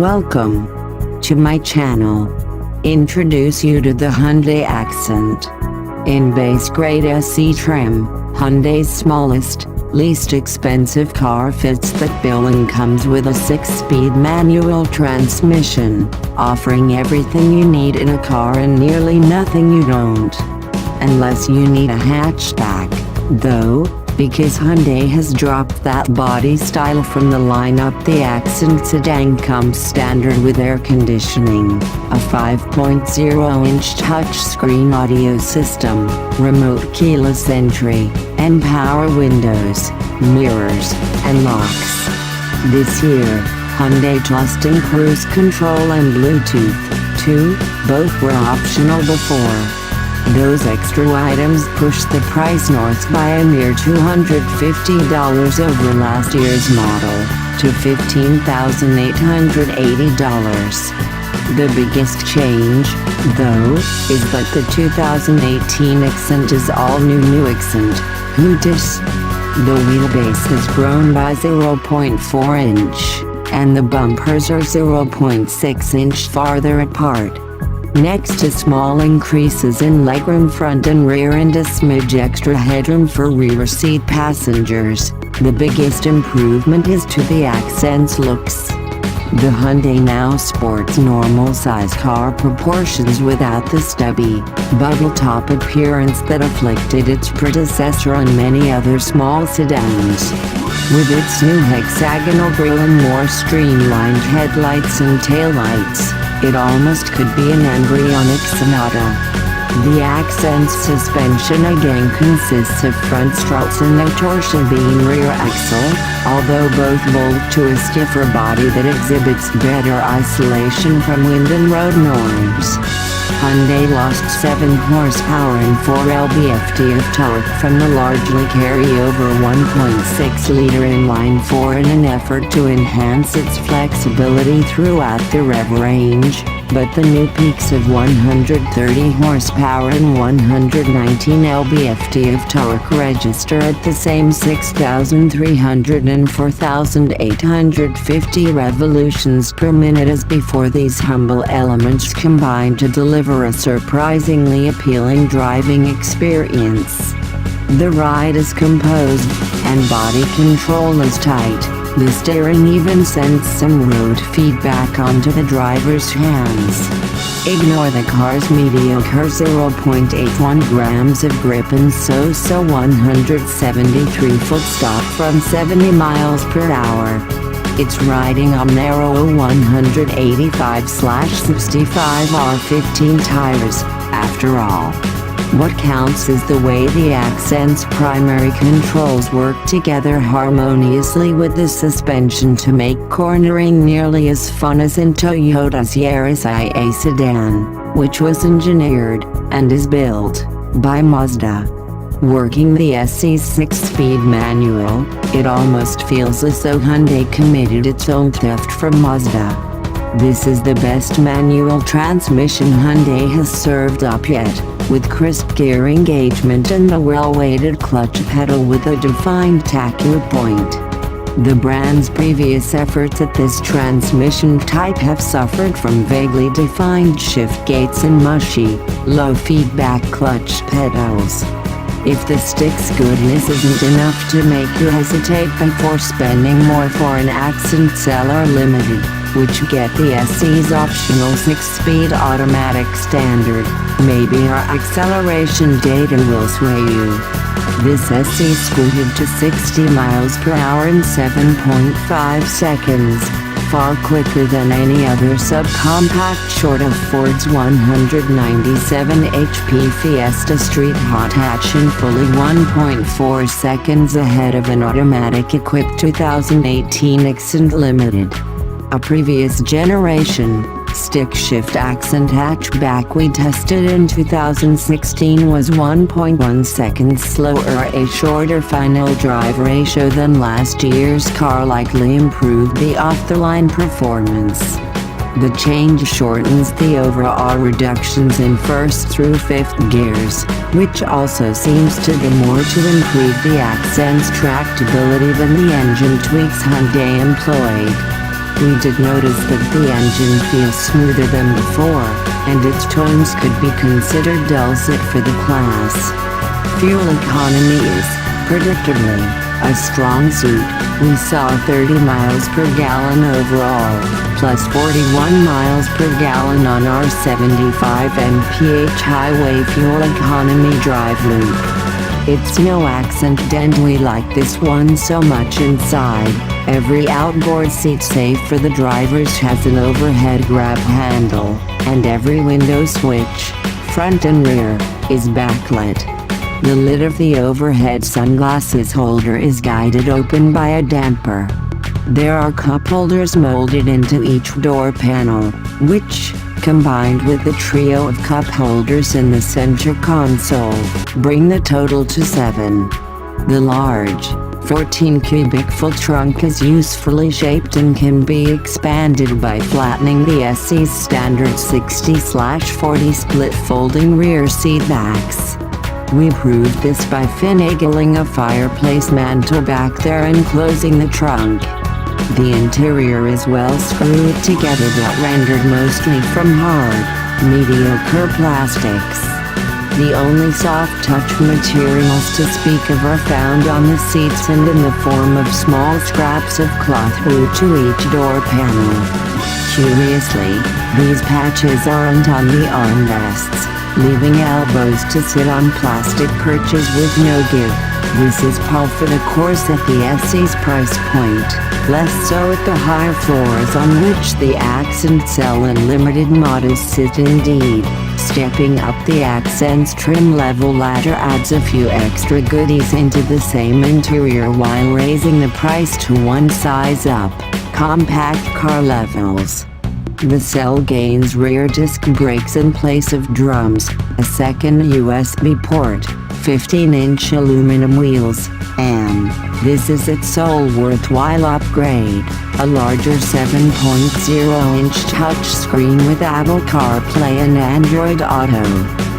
Welcome to my channel. Introduce you to the Hyundai Accent. In base grade SE trim, Hyundai's smallest, least expensive car fits that bill and comes with a 6-speed manual transmission, offering everything you need in a car and nearly nothing you don't. Unless you need a hatchback, though, because Hyundai has dropped that body style from the lineup. The Accent sedan comes standard with air conditioning, a 5.0-inch touchscreen audio system, remote keyless entry, and power windows, mirrors, and locks. This year, Hyundai just in cruise control and Bluetooth, too. Both were optional before. Those extra items pushed the price north by a mere $250 over last year's model, to $15,880. The biggest change, though, is that the 2018 Accent is all new Accent. Who dis? The wheelbase has grown by 0.4 inch, and the bumpers are 0.6 inch farther apart. Next to small increases in legroom front and rear and a smidge extra headroom for rear seat passengers, the biggest improvement is to the Accent's looks. The Hyundai now sports normal-size car proportions without the stubby, bubble-top appearance that afflicted its predecessor on many other small sedans. With its new hexagonal grille and more streamlined headlights and taillights, it almost could be an embryonic Sonata. The Accent's suspension again consists of front struts and a torsion-beam rear axle, although both bolt to a stiffer body that exhibits better isolation from wind and road norms. Hyundai lost 7 horsepower and 4 lb-ft of torque from the largely carryover 1.6-liter inline-four in an effort to enhance its flexibility throughout the rev range, but the new peaks of 130 horsepower and 119 lb-ft of torque register at the same 6,300 and 4,850 revolutions per minute as before. These humble elements combine to deliver a surprisingly appealing driving experience. The ride is composed, and body control is tight. The steering even sends some road feedback onto the driver's hands. Ignore the car's mediocre 0.81 grams of grip and so 173 foot stop from 70 miles per hour. It's riding on narrow 185/65R15 tires, after all. What counts is the way the Accent's primary controls work together harmoniously with the suspension to make cornering nearly as fun as in Toyota's Yaris IA sedan, which was engineered, and is built, by Mazda. Working the SE's 6-speed manual, it almost feels as though Hyundai committed its own theft from Mazda. This is the best manual transmission Hyundai has served up yet, with crisp gear engagement and a well-weighted clutch pedal with a defined taku point. The brand's previous efforts at this transmission type have suffered from vaguely defined shift gates and mushy, low-feedback clutch pedals. If the stick's goodness isn't enough to make you hesitate before spending more for an Accent SE Limited, which you get the SE's optional 6-speed automatic standard, maybe our acceleration data will sway you. This SE scooted to 60 miles per hour in 7.5 seconds, far quicker than any other subcompact short of Ford's 197 HP Fiesta Street Hot Hatch, and fully 1.4 seconds ahead of an automatic-equipped 2018 Accent Limited. A previous generation, stick-shift Accent hatchback we tested in 2016 was 1.1 seconds slower, a shorter final drive ratio than last year's car likely improved the off-the-line performance. The change shortens the overall reductions in first through fifth gears, which also seems to do more to improve the Accent's tractability than the engine tweaks Hyundai employed. We did notice that the engine feels smoother than before, and its tones could be considered dulcet for the class. Fuel economy is, predictably, a strong suit. We saw 30 miles per gallon overall, plus 41 miles per gallon on our 75 mph highway fuel economy drive loop. It's no accident we like this one so much inside. Every outboard seat save for the drivers has an overhead grab handle, and every window switch, front and rear, is backlit. The lid of the overhead sunglasses holder is guided open by a damper. There are cup holders molded into each door panel, which, combined with the trio of cup holders in the center console, bring the total to 7. The large, 14 cubic foot trunk is usefully shaped and can be expanded by flattening the SE's standard 60/40 split folding rear seat backs. We proved this by finagling a fireplace mantle back there and closing the trunk. The interior is well screwed together but rendered mostly from hard, mediocre plastics. The only soft-touch materials to speak of are found on the seats and in the form of small scraps of cloth glued to each door panel. Curiously, these patches aren't on the armrests, leaving elbows to sit on plastic perches with no give. This is par for the course at the SE's price point, less so at the higher floors on which the Accent SE and limited models sit indeed. Stepping up the Accent's trim level ladder adds a few extra goodies into the same interior while raising the price to one size up. Compact car levels. The SE gains rear disc brakes in place of drums, a second USB port, 15-inch aluminum wheels, and, this is its sole worthwhile upgrade, a larger 7.0-inch touchscreen with Apple CarPlay and Android Auto.